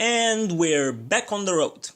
And we're back on the road.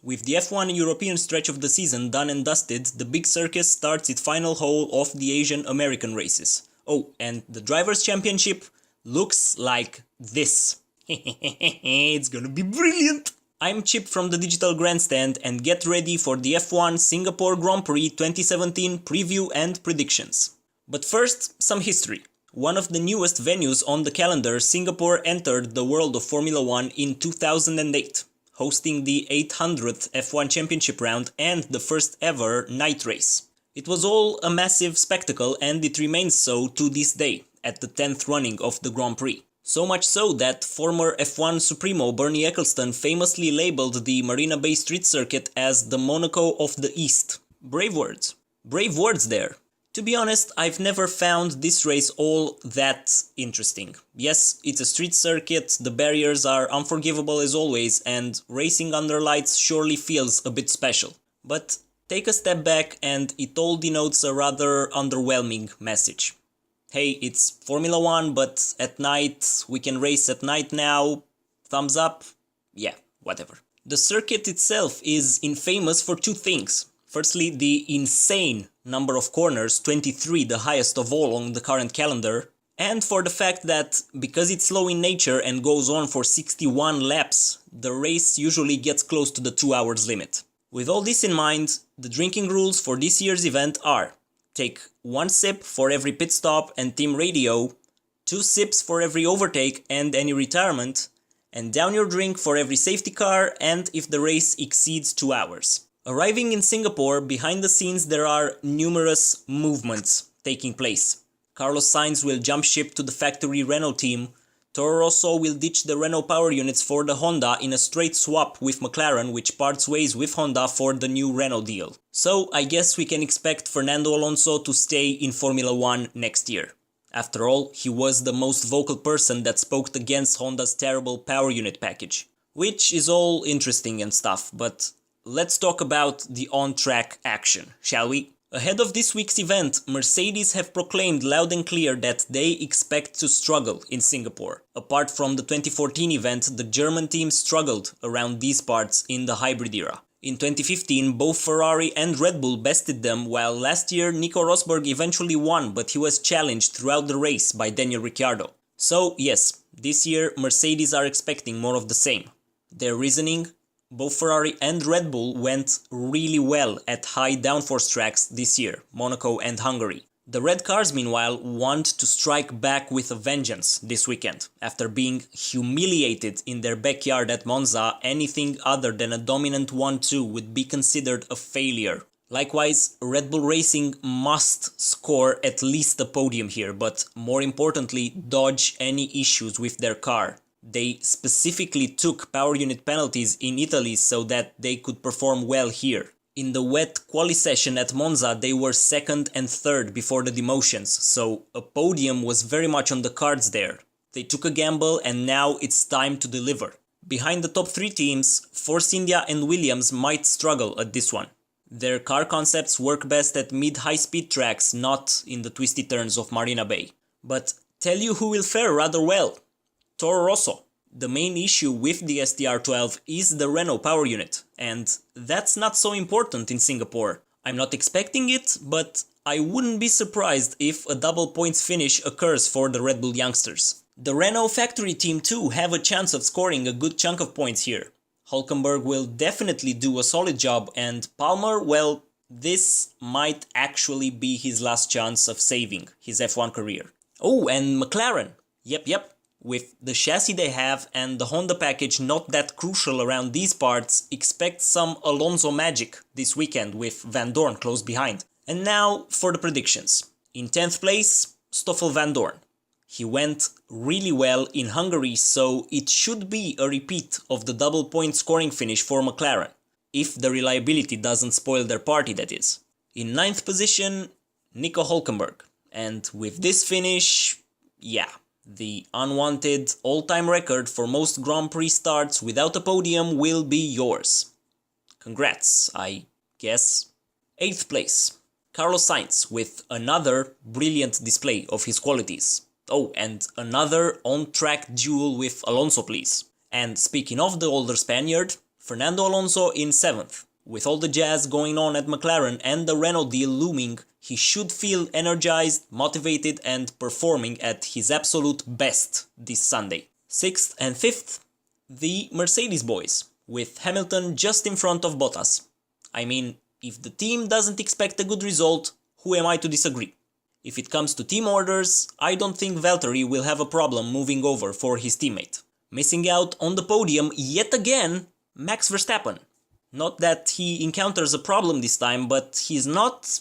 With the F1 European stretch of the season done and dusted, the big circus starts its final hole of the Asian American races. Oh, and the Drivers' Championship looks like this. It's gonna be brilliant! I'm Chip from the Digital Grandstand and get ready for the F1 Singapore Grand Prix 2017 preview and predictions. But first, some history. One of the newest venues on the calendar, Singapore entered the world of Formula 1 in 2008, hosting the 800th F1 Championship round and the first ever night race. It was all a massive spectacle and it remains so to this day, at the 10th running of the Grand Prix. So much so that former F1 Supremo Bernie Ecclestone famously labeled the Marina Bay Street Circuit as the Monaco of the East. Brave words. Brave words there. To be honest, I've never found this race all that interesting. Yes, it's a street circuit, the barriers are unforgivable as always, and racing under lights surely feels a bit special. But take a step back and it all denotes a rather underwhelming message. Hey, it's Formula 1, but at night, we can race at night now, thumbs up, yeah, whatever. The circuit itself is infamous for two things. Firstly, the insane number of corners, 23, the highest of all on the current calendar, and for the fact that, because it's slow in nature and goes on for 61 laps, the race usually gets close to the 2 hours limit. With all this in mind, the drinking rules for this year's event are: take 1 sip for every pit stop and team radio, 2 sips for every overtake and any retirement, and down your drink for every safety car and if the race exceeds 2 hours. Arriving in Singapore, behind the scenes there are numerous movements taking place. Carlos Sainz will jump ship to the factory Renault team, Toro Rosso will ditch the Renault power units for the Honda in a straight swap with McLaren, which parts ways with Honda for the new Renault deal. So I guess we can expect Fernando Alonso to stay in Formula 1 next year. After all, he was the most vocal person that spoke against Honda's terrible power unit package. Which is all interesting and stuff, but let's talk about the on-track action, shall we? Ahead of this week's event, Mercedes have proclaimed loud and clear that they expect to struggle in Singapore. Apart from the 2014 event, the German team struggled around these parts in the hybrid era. In 2015, both Ferrari and Red Bull bested them, while last year Nico Rosberg eventually won, but he was challenged throughout the race by Daniel Ricciardo. So yes, this year Mercedes are expecting more of the same. Their reasoning? Both Ferrari and Red Bull went really well at high downforce tracks this year, Monaco and Hungary. The red cars, meanwhile, want to strike back with a vengeance this weekend. After being humiliated in their backyard at Monza, anything other than a dominant 1-2 would be considered a failure. Likewise, Red Bull Racing must score at least a podium here, but more importantly, dodge any issues with their car. They specifically took power unit penalties in Italy so that they could perform well here. In the wet quali session at Monza, they were second and third before the demotions, so a podium was very much on the cards there. They took a gamble and now it's time to deliver. Behind the top 3 teams, Force India and Williams might struggle at this one. Their car concepts work best at mid-high speed tracks, not in the twisty turns of Marina Bay. But tell you who will fare rather well. Toro Rosso. The main issue with the STR12 is the Renault power unit, and that's not so important in Singapore. I'm not expecting it, but I wouldn't be surprised if a double points finish occurs for the Red Bull youngsters. The Renault factory team too have a chance of scoring a good chunk of points here. Hülkenberg will definitely do a solid job, and Palmer, well, this might actually be his last chance of saving his F1 career. Oh, and McLaren. Yep. With the chassis they have and the Honda package not that crucial around these parts, expect some Alonso magic this weekend with Van Dorn close behind. And now for the predictions. In 10th place, Stoffel Van Dorn. He went really well in Hungary, so it should be a repeat of the double point scoring finish for McLaren. If the reliability doesn't spoil their party, that is. In 9th position, Nico Hülkenberg. And with this finish, yeah. The unwanted all-time record for most Grand Prix starts without a podium will be yours. Congrats, I guess. 8th place, Carlos Sainz with another brilliant display of his qualities. Oh, and another on-track duel with Alonso, please. And speaking of the older Spaniard, Fernando Alonso in 7th. With all the jazz going on at McLaren and the Renault deal looming, he should feel energized, motivated and performing at his absolute best this Sunday. 6th and 5th, the Mercedes boys, with Hamilton just in front of Bottas. I mean, if the team doesn't expect a good result, who am I to disagree? If it comes to team orders, I don't think Valtteri will have a problem moving over for his teammate. Missing out on the podium yet again, Max Verstappen. Not that he encounters a problem this time, but he's not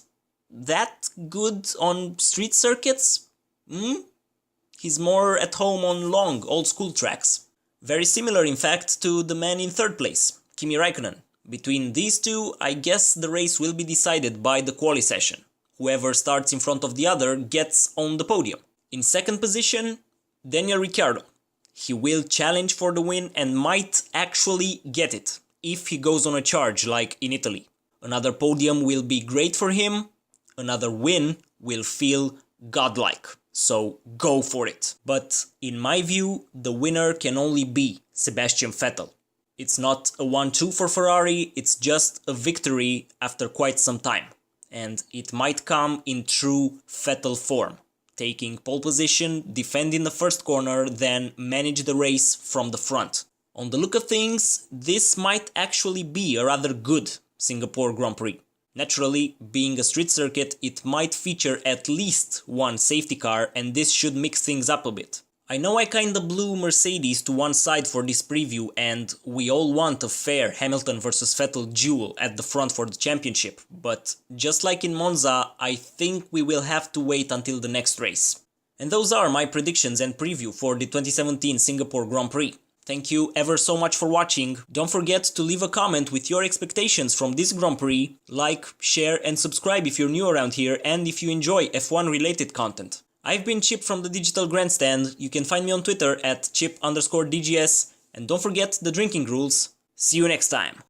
that good on street circuits? He's more at home on long, old-school tracks. Very similar, in fact, to the man in 3rd place, Kimi Räikkönen. Between these two, I guess the race will be decided by the quali session. Whoever starts in front of the other gets on the podium. In 2nd position, Daniel Ricciardo. He will challenge for the win and might actually get it, if he goes on a charge like in Italy. Another podium will be great for him, another win will feel godlike. So go for it. But in my view, the winner can only be Sebastian Vettel. It's not a 1-2 for Ferrari, it's just a victory after quite some time. And it might come in true Vettel form. Taking pole position, defending the first corner, then manage the race from the front. On the look of things, this might actually be a rather good Singapore Grand Prix. Naturally, being a street circuit, it might feature at least one safety car and this should mix things up a bit. I know I kinda blew Mercedes to one side for this preview and we all want a fair Hamilton vs Vettel duel at the front for the championship, but just like in Monza, I think we will have to wait until the next race. And those are my predictions and preview for the 2017 Singapore Grand Prix. Thank you ever so much for watching. Don't forget to leave a comment with your expectations from this Grand Prix, like, share and subscribe if you're new around here and if you enjoy F1 related content. I've been Chip from the Digital Grandstand. You can find me on Twitter at chip_DGS and don't forget the drinking rules. See you next time.